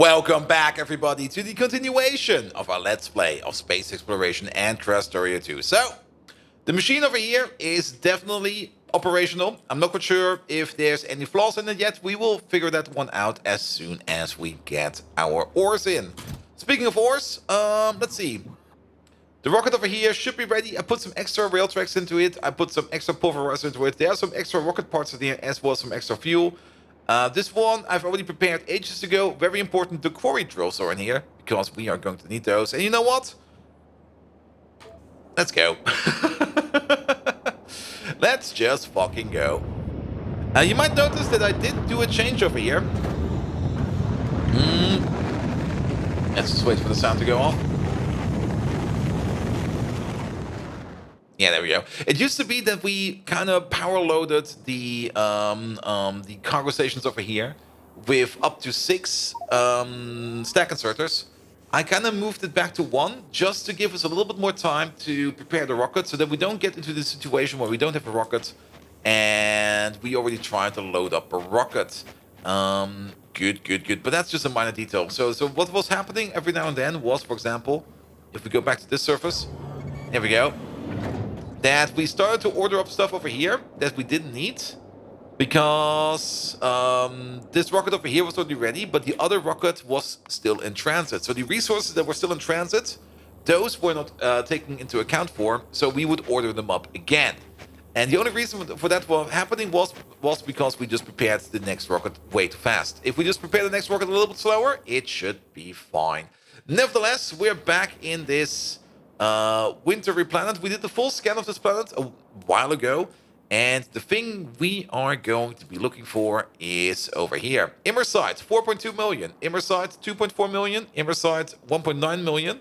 Welcome back, everybody, to the continuation of our Let's Play of Space Exploration and Krastorio 2. So, the machine over here is definitely operational. I'm not quite sure if there's any flaws in it yet. We will figure that one out as soon as we get our ores in. Speaking of ores, let's see. The rocket over here should be ready. I put some extra rail tracks into it. I put some extra pulverizer into it. There are some extra rocket parts in here as well as some extra fuel. This one I've already prepared ages ago. Very important, the quarry drills are in here because we are going to need those. And you know what? Let's go. Let's just fucking go. You might notice that I did do a change over here. Let's just wait for the sound to go off. Yeah, there we go. It used to be that we kind of power loaded the cargo stations over here with up to 6 stack inserters. I kind of moved it back to 1 just to give us a little bit more time to prepare the rocket so that we don't get into the situation where we don't have a rocket and we already tried to load up a rocket. Good. But that's just a minor detail. So what was happening every now and then was, for example, if we go back to this surface, here we go, that we started to order up stuff over here that we didn't need because this rocket over here was already ready, but the other rocket was still in transit. So the resources that were still in transit, those were not taken into account for, so we would order them up again. And the only reason for that happening was because we just prepared the next rocket way too fast. If we just prepare the next rocket a little bit slower, it should be fine. Nevertheless, we're back in this wintry planet. We did the full scan of this planet a while ago, and the thing we are going to be looking for is over here. Imersite, 4.2 million. Imersite, 2.4 million. Imersite, 1.9 million.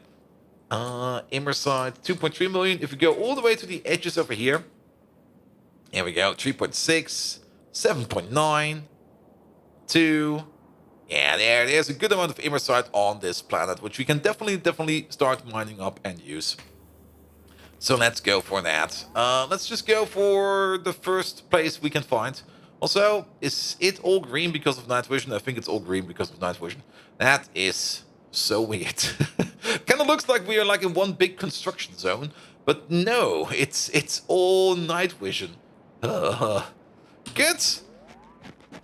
Imersite, 2.3 million. If we go all the way to the edges over here, here we go, 3.6, 7.9, 2. Yeah, there's a good amount of Imersite on this planet, which we can definitely start mining up and use. So let's go for that. Let's just go for the first place we can find. Also, is it all green because of night vision? I think it's all green because of night vision. That is so weird. Kind of looks like we are like in one big construction zone, but no, it's all night vision. Good.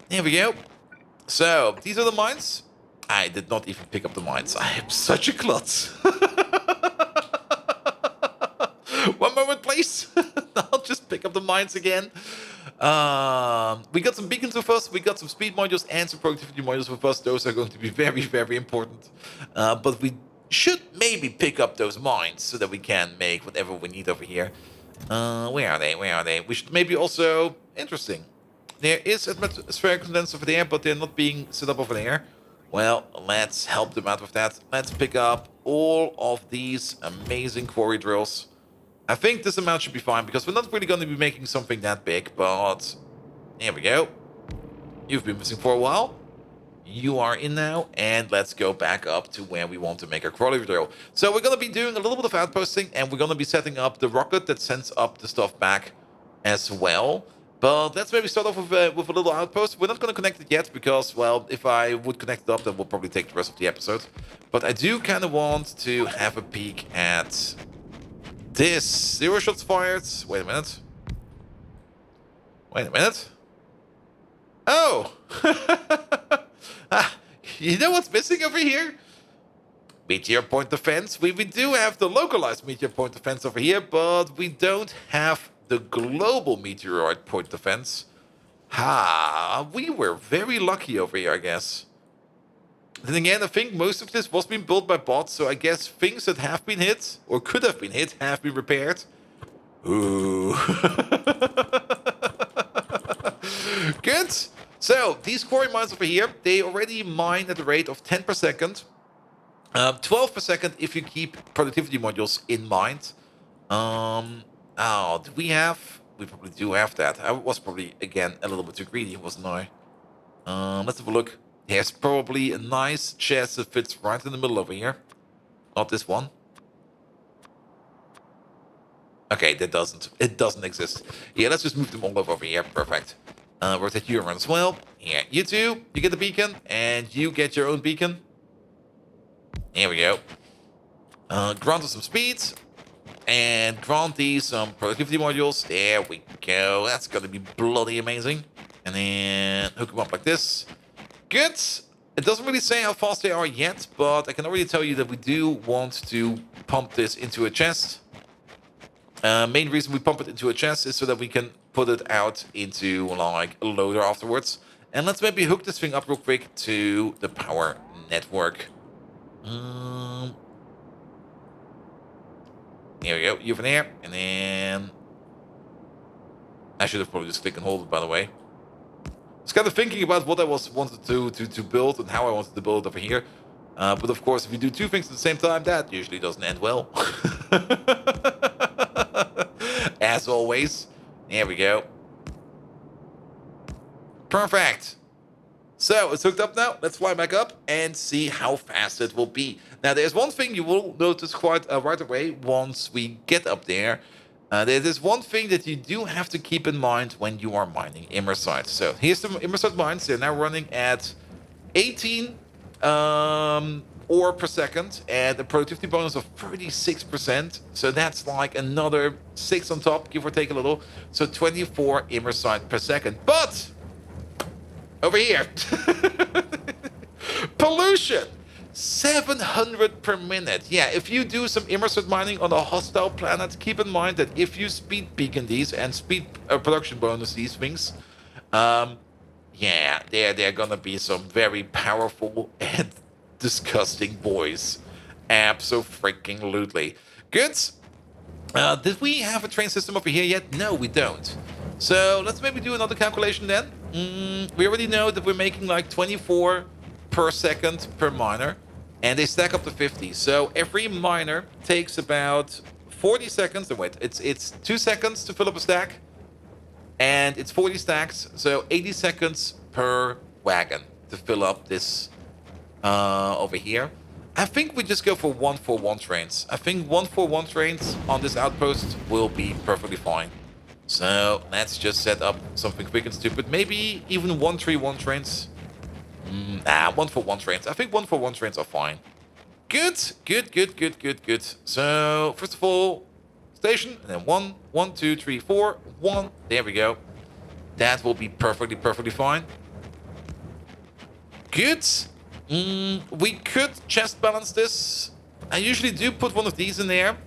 Here we go. So, these are the mines. I did not even pick up the mines. I am such a klutz. One moment, please. I'll just pick up the mines again. We got some beacons with us. We got some speed modules and some productivity modules with us. Those are going to be very important. But we should maybe pick up those mines so that we can make whatever we need over here. Where are they? We should maybe also... Interesting. There is atmospheric condenser over there, but they're not being set up over there. Well, let's help them out with that. Let's pick up all of these amazing quarry drills. I think this amount should be fine, because we're not really going to be making something that big, but... Here we go. You've been missing for a while. You are in now, and let's go back up to where we want to make our quarry drill. So we're going to be doing a little bit of outposting, and we're going to be setting up the rocket that sends up the stuff back as well. But let's maybe start off with a little outpost. We're not going to connect it yet because, well, if I would connect it up, that would probably take the rest of the episode. But I do kind of want to have a peek at this. 0 shots fired. Wait a minute. Oh! You know what's missing over here? Meteor point defense. We do have the localized meteor point defense over here, but we don't have the global meteoroid point defense. We were very lucky over here, I guess. Then again, I think most of this was being built by bots, so I guess things that have been hit, or could have been hit, have been repaired. Ooh. Good. So, these quarry mines over here, they already mine at a rate of 10 per second. 12 per second if you keep productivity modules in mind. Oh, do we have... We probably do have that. I was probably, again, a little bit too greedy, wasn't I? Let's have a look. There's probably a nice chest that fits right in the middle over here. Not this one. Okay, that doesn't. It doesn't exist. Yeah, let's just move them all over here. Perfect. Rotate you around as well. Here, you two, you get the beacon, and you get your own beacon. Here we go. Grant us some speed. And grant these some productivity modules. There we go. That's going to be bloody amazing. And then hook them up like this. Good. It doesn't really say how fast they are yet, but I can already tell you that we do want to pump this into a chest. Main reason we pump it into a chest is so that we can put it out into like a loader afterwards. And let's maybe hook this thing up real quick to the power network. Here we go, you from there, and then I should have probably just clicked and hold it, by the way. I was kind of thinking about what I wanted to build and how I wanted to build it over here. But of course, if you do two things at the same time, that usually doesn't end well. As always. There we go. Perfect. So it's hooked up now. Let's fly back up and see how fast it will be. Now, there's one thing you will notice quite right away once we get up there. There is one thing that you do have to keep in mind when you are mining Imersite. So here's the Imersite mines. They're now running at 18 ore per second and a productivity bonus of 36%. So that's like another 6 on top, give or take a little. So 24 Imersite per second. But over here, pollution, 700 per minute. Yeah, if you do some Imersite mining on a hostile planet, keep in mind that if you speed beacon these and speed production bonus these things, yeah, they're gonna be some very powerful and disgusting boys. Abso-freaking-lutely. Good. Did we have a train system over here yet? No, we don't. So let's maybe do another calculation then. We already know that we're making like 24 per second per miner, and they stack up to 50. So every miner takes about 40 seconds. Wait, it's 2 seconds to fill up a stack, and it's 40 stacks, so 80 seconds per wagon to fill up this over here. I think we just go for 141 trains. I think 141 trains on this outpost will be perfectly fine. So let's just set up something quick and stupid. Maybe even 131 trains. 141 trains. I think 141 trains are fine. Good. So first of all, station, and then 1, 1, 2, 3, 4, 1. There we go. That will be perfectly fine. Good. We could chest balance this. I usually do put one of these in there.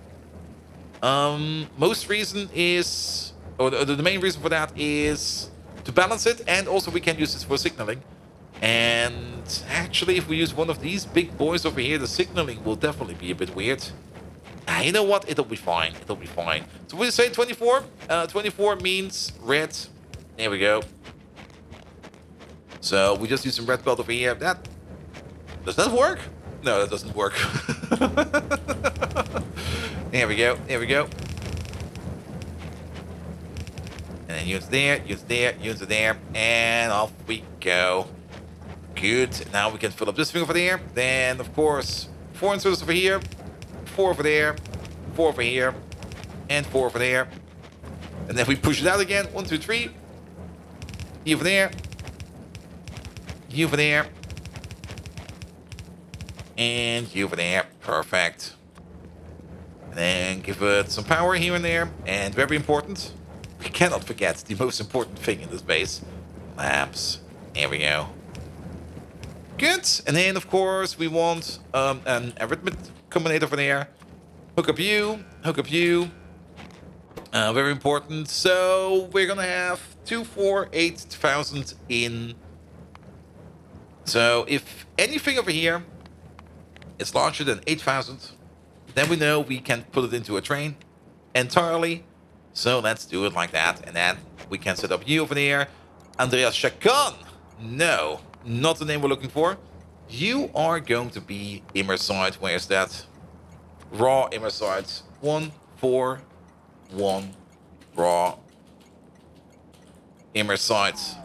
Most reason is, or the main reason for that is to balance it, and also we can use this for signaling. And actually, if we use one of these big boys over here, the signaling will definitely be a bit weird. You know what? It'll be fine. It'll be fine. So we say 24. 24 means red. There we go. So we just use some red belt over here. Does that work? No, that doesn't work. There we go. There we go. And then use there, use there, use there, and off we go. Good. Now we can fill up this thing over there. Then, of course, 4 inserters over here, 4 over there, 4 over here, and 4 over there. And then we push it out again. 1, 2, 3. You over there. You over there. And you over there. Perfect. And then give it some power here and there. And very important, we cannot forget the most important thing in this base. Lamps. There we go. Good. And then, of course, we want an arithmetic combinator over there. Hook up you. Hook up you. Very important. So we're going to have 248,000 in. So if anything over here is larger than 8,000, then we know we can put it into a train entirely. So let's do it like that. And then we can set up you over there. Andreas Chacon. No, not the name we're looking for. You are going to be Imersite. Where's that? Raw Imersite. 141 raw Imersite.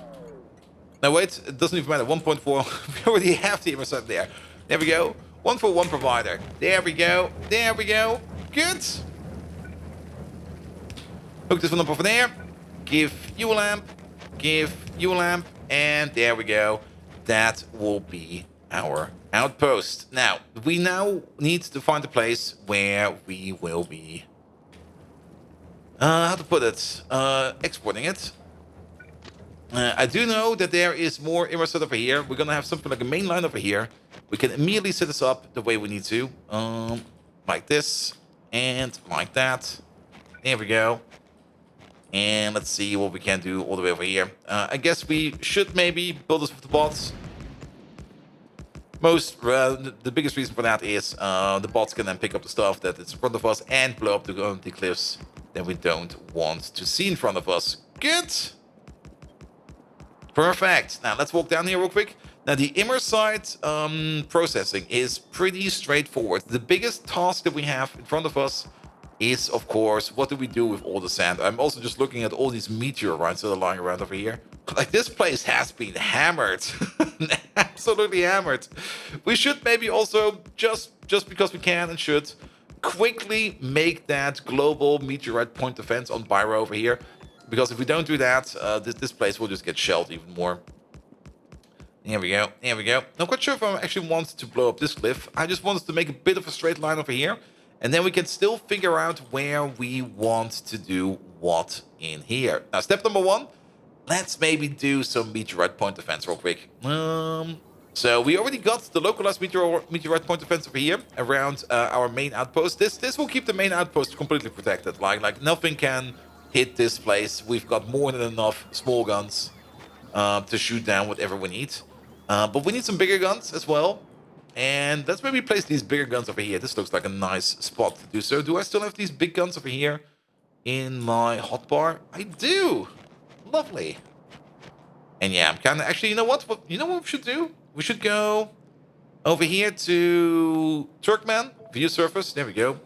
No, wait, it doesn't even matter. 1.4. We already have the Imersite there. There we go. 141 provider. There we go. There we go. Good. Hook this one up over there. Give you a lamp. Give you a lamp. And there we go. That will be our outpost. Now, we now need to find a place where we will be, how to put it, exporting it. I do know that there is more Imersite over here. We're gonna have something like a main line over here. We can immediately set this up the way we need to. Like this, and like that. There we go. And let's see what we can do all the way over here. I guess we should maybe build this with the bots. The biggest reason for that is the bots can then pick up the stuff that is in front of us and blow up the cliffs that we don't want to see in front of us. Good. Perfect. Now let's walk down here real quick. Now the Imersite processing is pretty straightforward. The biggest task that we have in front of us is, of course, what do we do with all the sand? I'm also just looking at all these meteorites that are lying around over here. Like, this place has been hammered. Absolutely hammered. We should maybe also, just because we can and should, quickly make that global meteorite point defense on Beira over here. Because if we don't do that, this place will just get shelled even more. Here we go. Here we go. Not quite sure if I actually want to blow up this cliff. I just wanted to make a bit of a straight line over here. And then we can still figure out where we want to do what in here. Now, step number one, let's maybe do some meteorite point defense real quick. So we already got the localized meteorite point defense over here around our main outpost. This will keep the main outpost completely protected. Like nothing can hit this place. We've got more than enough small guns to shoot down whatever we need. But we need some bigger guns as well. And let's maybe place these bigger guns over here. This looks like a nice spot to do so. Do I still have these big guns over here in my hotbar? I do. Lovely. And yeah, I'm kind of... Actually, you know what? You know what we should do? We should go over here to Turkmen. View surface. There we go.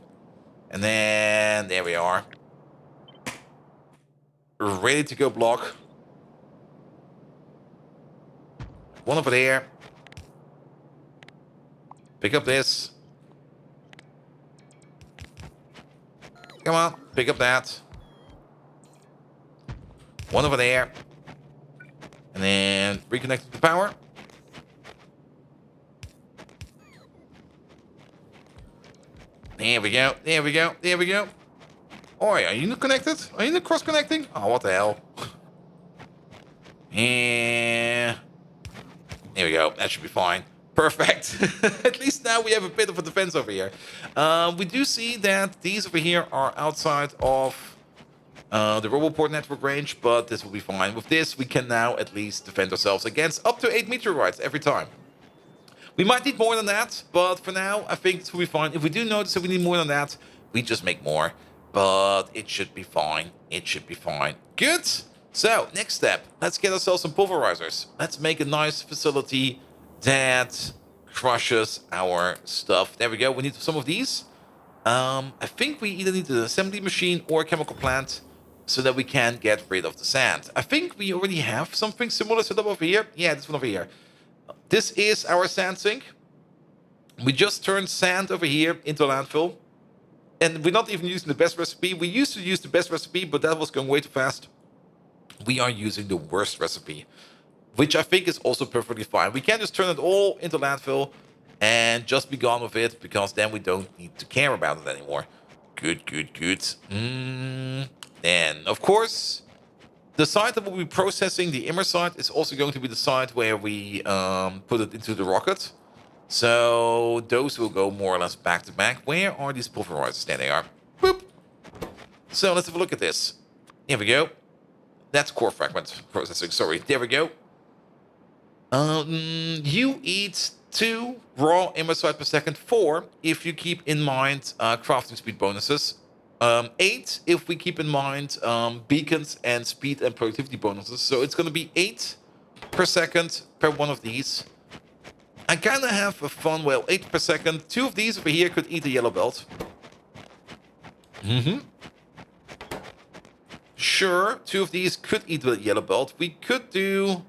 And then there we are. Ready to go block. One over there. Pick up this. Come on, pick up that. One over there. And then reconnect to the power. There we go, there we go, there we go. Oh, are you not connected? Are you not cross-connecting? Oh, what the hell? And there we go, that should be fine. Perfect. At least now we have a bit of a defense over here. We do see that these over here are outside of the Roboport network range, but this will be fine. With this, we can now at least defend ourselves against up to 8 meteorites every time. We might need more than that, but for now, I think this will be fine. If we do notice that we need more than that, we just make more. But it should be fine. It should be fine. Good. So, next step. Let's get ourselves some pulverizers. Let's make a nice facility that crushes our stuff. There we go. We need some of these. I think we either need an assembly machine or a chemical plant so that we can get rid of the sand. I think we already have something similar set up over here. Yeah, this one over here. This is our sand sink. We just turned sand over here into landfill. And we're not even using the best recipe. We used to use the best recipe, but that was going way too fast. We are using the worst recipe, which I think is also perfectly fine. We can just turn it all into landfill and just be gone with it, because then we don't need to care about it anymore. Good, good, good. Then, of course, the site that will be processing the Imersite is also going to be the site where we put it into the rocket. So those will go more or less back to back. Where are these pulverizers? There they are. Boop. So let's have a look at this. Here we go. That's core fragment processing. Sorry. There we go. You eat 2 raw Imersite per second. 4 if you keep in mind crafting speed bonuses. 8 if we keep in mind beacons and speed and productivity bonuses. So it's going to be 8 per second per one of these. I kind of have a fun, well, 8 per second. 2 of these over here could eat a yellow belt. Sure, 2 of these could eat a yellow belt. We could do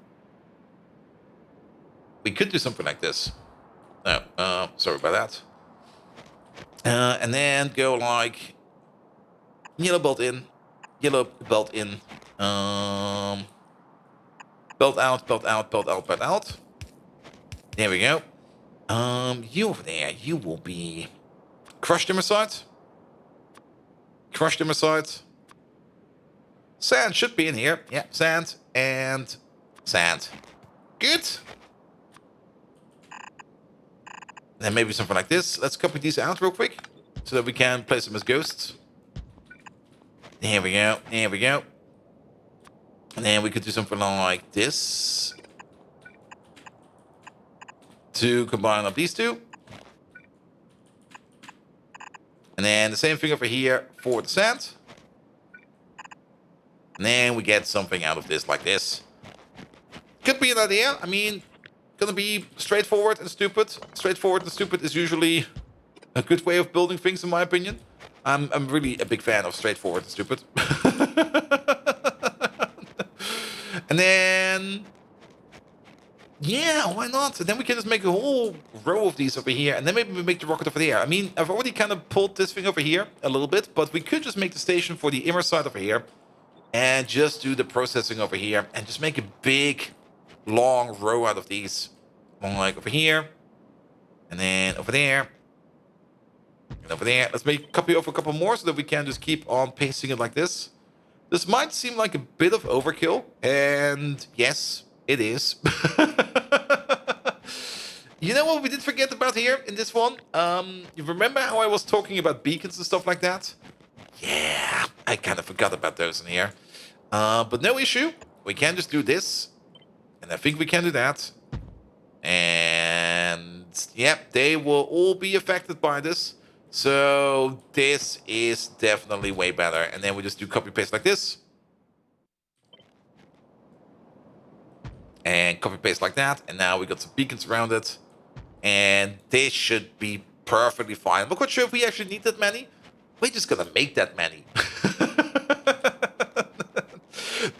something like this. No, sorry about that. And then go like yellow belt in, belt out, belt out, belt out, belt out. There we go. You over there, you will be crushed Imersite. Crushed Imersite. Sand should be in here. Yeah, sand and sand. Good. Then maybe something like this. Let's copy these out real quick so that we can place them as ghosts. There we go. There we go. And then we could do something like this to combine up these two. And then the same thing over here for the sand. And then we get something out of this like this. Could be an idea. I mean, gonna be straightforward and stupid. Straightforward and stupid is usually a good way of building things, in my opinion. I'm really a big fan of straightforward and stupid. And then, yeah, why not? And then we can just make a whole row of these over here, and then maybe we make the rocket over there. I mean, I've already kind of pulled this thing over here a little bit, but we could just make the station for the Imersite over here, and just do the processing over here, and just make a big, long row out of these. Like over here, and then over there, and over there. Let's make a copy of a couple more so that we can just keep on pasting it like this. This might seem like a bit of overkill, and yes, it is. You know what we did forget about here in this one? You remember how I was talking about beacons and stuff like that? Yeah, I kind of forgot about those in here. But no issue. We can just do this. And I think we can do that. And yeah, they will all be affected by this. So this is definitely way better. And then we just do copy paste like this. And copy paste like that. And now we got some beacons around it. And this should be perfectly fine. I'm not quite sure if we actually need that many. We're just gonna make that many.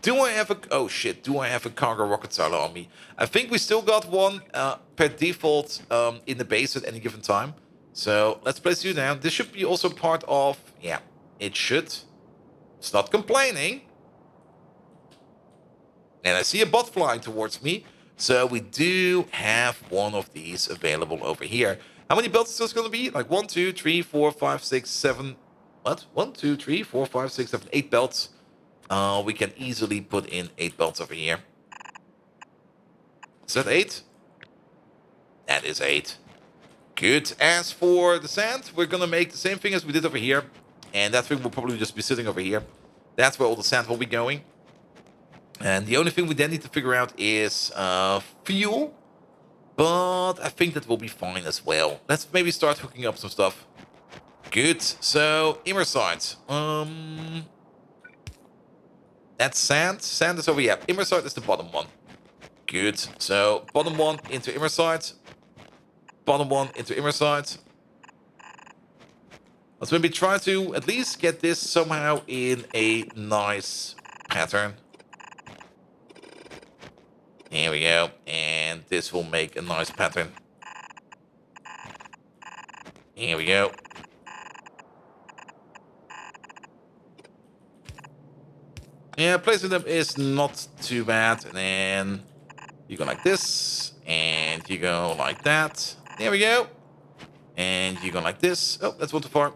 Do I have a... Oh shit, do I have a cargo rocket silo on me? I think we still got one per default in the base at any given time. So let's place you down. This should be also part of... Yeah, it should. It's not complaining. And I see a bot flying towards me. So we do have one of these available over here. How many belts is this going to be? Like 1, 2, 3, 4, 5, 6, 7... What? 1, 2, 3, 4, 5, 6, 7, 8 belts. We can easily put in 8 belts over here. Is that 8? That is 8. Good. As for the sand, we're going to make the same thing as we did over here. And that thing will probably just be sitting over here. That's where all the sand will be going. And the only thing we then need to figure out is fuel. But I think that will be fine as well. Let's maybe start hooking up some stuff. Good. So, Imersite. That's sand. Sand is over here. Imersite is the bottom one. Good. So, bottom one into Imersite. Bottom one into Imersite. Let's maybe try to at least get this somehow in a nice pattern. Here we go. And this will make a nice pattern. Here we go. Yeah, placing them is not too bad. And then you go like this. And you go like that. There we go. And you go like this. Oh, that's one too far.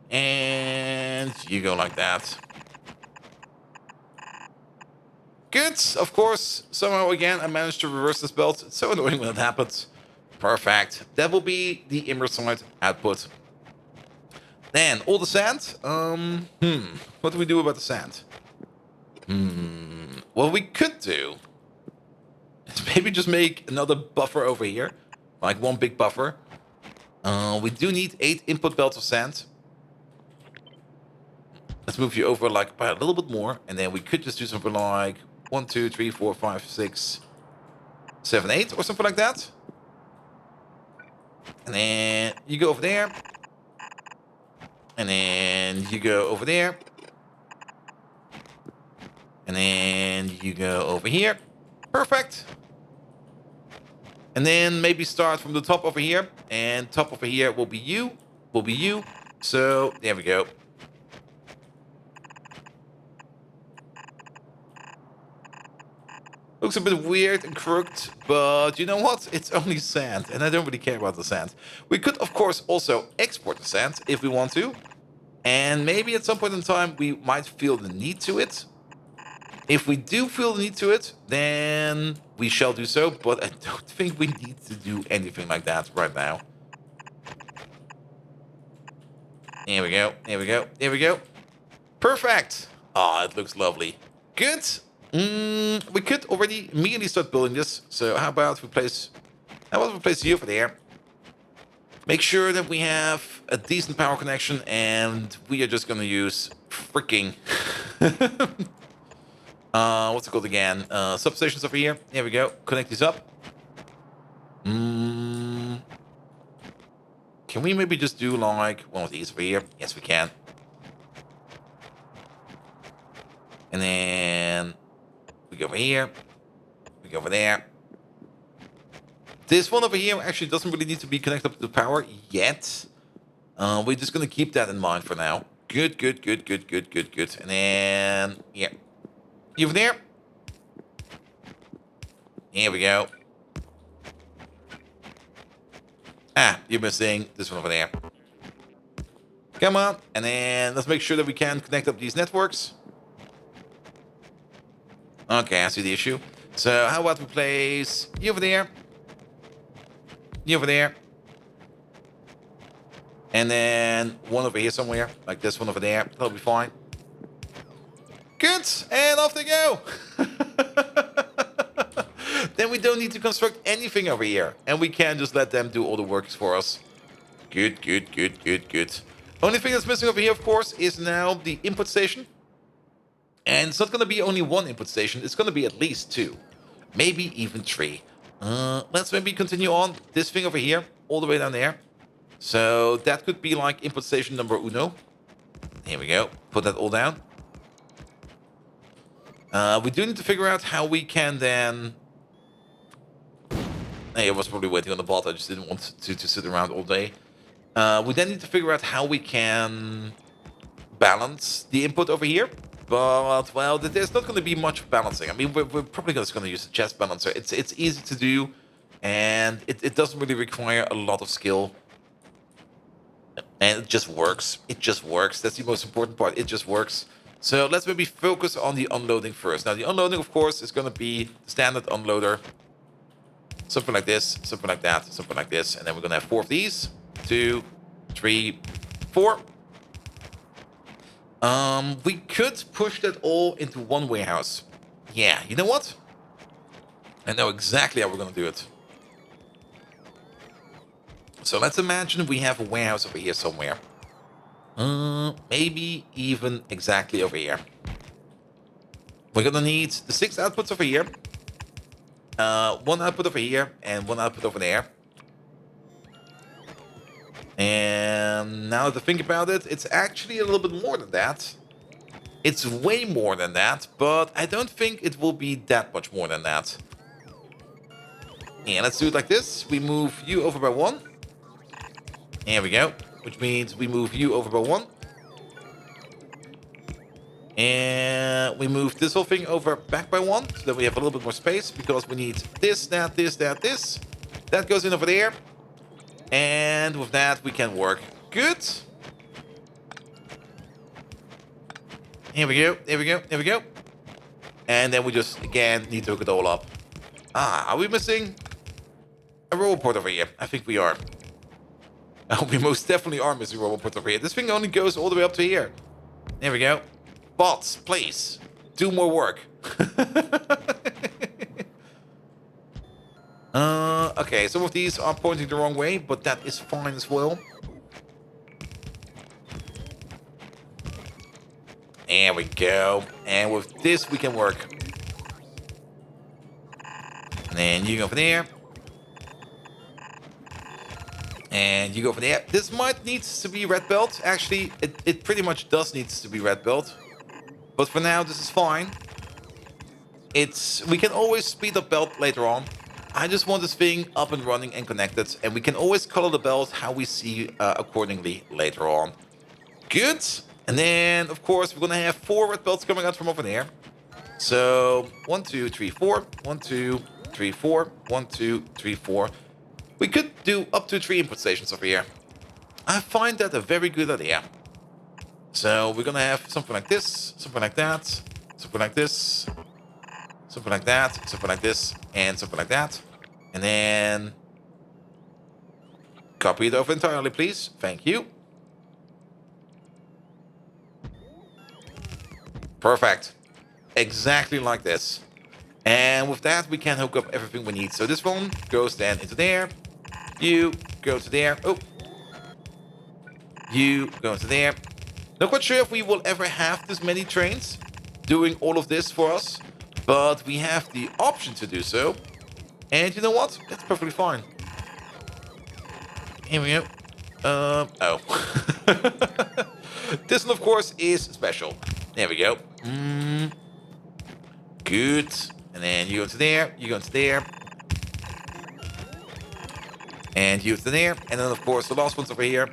And you go like that. Good. Of course, somehow again, I managed to reverse this belt. It's so annoying when it happens. Perfect. That will be the Imersite output. Then, all the sand. What do we do about the sand? What we could do is maybe just make another buffer over here. Like one big buffer. We do need 8 input belts of sand. Let's move you over like by a little bit more. And then we could just do something like 1, 2, 3, 4, 5, 6, 7, 8 or something like that. And then you go over there. And then you go over there. And then you go over here. Perfect. And then maybe start from the top over here. And top over here will be you. Will be you. So there we go. Looks a bit weird and crooked, but you know what? It's only sand, and I don't really care about the sand. We could, of course, also export the sand if we want to. And maybe at some point in time, we might feel the need to it. If we do feel the need to it, then we shall do so. But I don't think we need to do anything like that right now. Here we go. Here we go. Here we go. Perfect. Oh, it looks lovely. Good. We could already immediately start building this. So how about we place you over there? Make sure that we have a decent power connection, and we are just gonna use freaking what's it called again? Substations over here. There we go. Connect these up. Can we maybe just do like one of these over here? Yes, we can. And then we go over here. We go over there. This one over here actually doesn't really need to be connected up to the power yet. We're just gonna keep that in mind for now. Good, good, good, good, good, good, good. And then, yeah. You over there? Here we go. Ah, you're missing this one over there. Come on. And then let's make sure that we can connect up these networks. Okay, I see the issue. So how about we place you over there? You over there. And then one over here somewhere, like this one over there. That'll be fine. Good, and off they go. Then we don't need to construct anything over here, and we can just let them do all the work for us. Good, good, good, good, good. Only thing that's missing over here, of course, is now the input station. And it's not going to be only one input station. It's going to be at least 2, maybe even 3. Let's maybe continue on this thing over here, all the way down there. So that could be like input station number 1. Here we go. Put that all down. We do need to figure out how we can then... Hey, I was probably waiting on the bot. I just didn't want to sit around all day. We then need to figure out how we can balance the input over here. But, well, there's not going to be much balancing. I mean, we're probably just going to use a chest balancer. It's easy to do, and it doesn't really require a lot of skill. And it just works. It just works. That's the most important part. It just works. So let's maybe focus on the unloading first. Now, the unloading, of course, is going to be the standard unloader. Something like this, something like that, something like this. And then we're going to have 4 of these. 2, 3, 4. We could push that all into one warehouse. Yeah, you know what? I know exactly how we're going to do it. So let's imagine we have a warehouse over here somewhere. Maybe even exactly over here. We're going to need the 6 outputs over here. 1 output over here and 1 output over there. And now to think about it, it's actually a little bit more than that. It's way more than that, but I don't think it will be that much more than that. And let's do it like this. We move you over by 1. There we go. Which means we move you over by 1. And we move this whole thing over back by 1, so that we have a little bit more space, because we need this, that, this, that, this. That goes in over there. And with that, we can work. Good. Here we go, here we go, here we go. And then we just, again, need to hook it all up. Ah, are we missing a robot port over here? I think we are. We most definitely are missing a robot port over here. This thing only goes all the way up to here. There we go. Bots, please, do more work. Okay, some of these are pointing the wrong way, but that is fine as well. There we go. And with this, we can work. And then you go over there. And you go over there. This might need to be red belt. Actually, it pretty much does need to be red belt. But for now, this is fine. We can always speed up belt later on. I just want this thing up and running and connected. And we can always color the belt how we see accordingly later on. Good. And then, of course, we're going to have 4 red belts coming out from over there. So 1, 2, 3, 4. 1, 2, 3, 4. 1, 2, 3, 4. We could do up to 3 input stations over here. I find that a very good idea. So we're gonna have something like this, something like that, something like this, something like that, something like this, and something like that. And then copy it over entirely, please. Thank you. Perfect. Exactly like this. And with that, we can hook up everything we need. So this one goes then into there. You go to there. Oh. You go into there. Not quite sure if we will ever have this many trains doing all of this for us, but we have the option to do so. And you know what? That's perfectly fine. Here we go. Oh. This one, of course, is special. There we go. Good. And then you go to there, you go to there. And you to there. And then, of course, the last one's over here.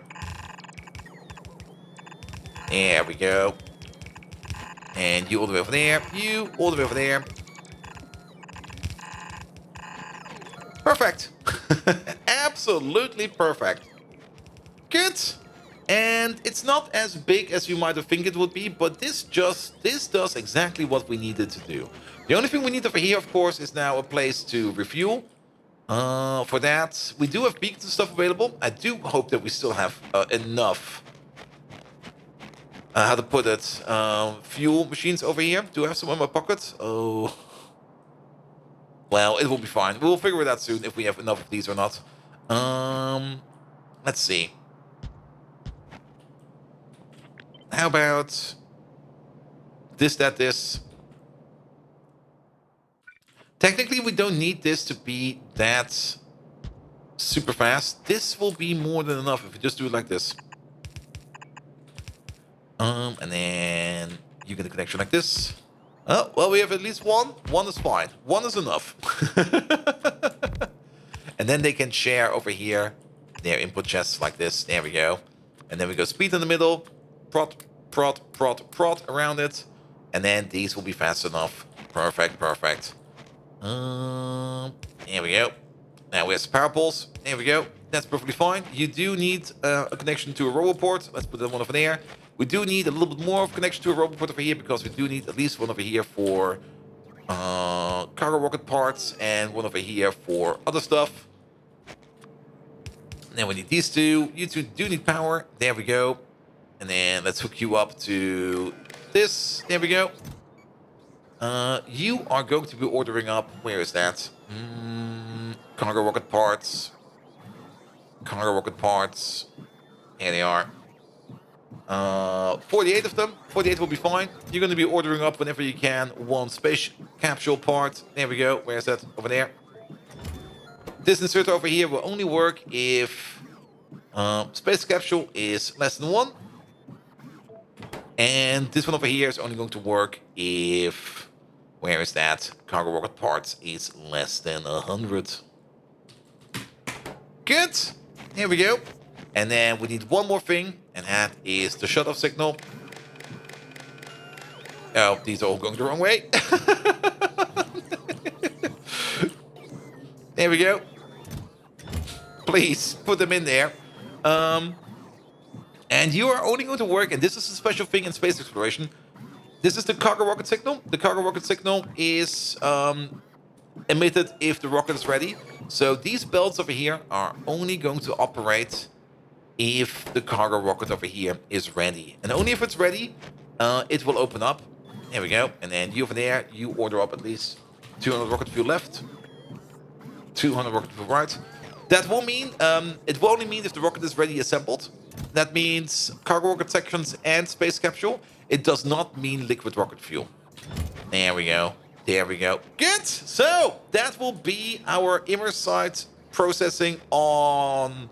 There we go. And you all the way over there. You all the way over there. Perfect. Absolutely perfect. Good. And it's not as big as you might have think it would be, but this does exactly what we needed to do. The only thing we need over here, of course, is now a place to refuel. For that, we do have beacons and stuff available. I do hope that we still have enough. How to put it? Fuel machines over here. Do I have some in my pocket? Oh. Well, it will be fine. We'll figure it out soon if we have enough of these or not. Let's see. How about this, that, this? Technically, we don't need this to be that super fast. This will be more than enough if we just do it like this. And then you get a connection like this. Oh, well, we have at least one. One is fine. One is enough. And then they can share over here their input chests like this. There we go. And then we go speed in the middle. Prot, prot, prot, prot around it. And then these will be fast enough. Perfect, perfect. There we go. Now we have some power poles. There we go. That's perfectly fine. You do need a connection to a roboport. Let's put that one over there. We do need a little bit more of a connection to a roboport over here because we do need at least one over here for cargo rocket parts and one over here for other stuff. And then we need these two. You two do need power. There we go. And then let's hook you up to this. There we go. You are going to be ordering up. Where is that? Cargo rocket parts. Cargo rocket parts. Here they are. 48 of them. 48 will be fine. You're going to be ordering up whenever you can. One space capsule part. There we go. Where is that? Over there. This inserter over here will only work if space capsule is less than 1. And this one over here is only going to work if... Where is that? Cargo rocket parts is less than 100. Good. Here we go. And then we need one more thing, and that is the shut-off signal. Oh, these are all going the wrong way. There we go. Please, put them in there. And you are only going to work, and this is a special thing in space exploration. This is the cargo rocket signal. The cargo rocket signal is emitted if the rocket is ready. So these belts over here are only going to operate if the cargo rocket over here is ready. And only if it's ready, it will open up. There we go. And then you over there, you order up at least 200 rocket fuel left. 200 rocket fuel right. That will mean, it will only mean if the rocket is ready assembled. That means cargo rocket sections and space capsule. It does not mean liquid rocket fuel. There we go. There we go. Good. So that will be our Imersite processing on...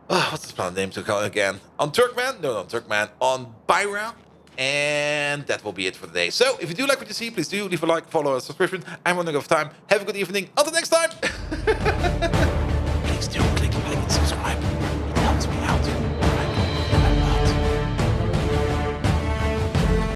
what's the planet name to call it again? On Turkman? No, not Turkman. On Beira. And that will be it for today. So if you do like what you see, please do leave a like, follow, and subscription. I'm running out of time. Have a good evening. Until next time.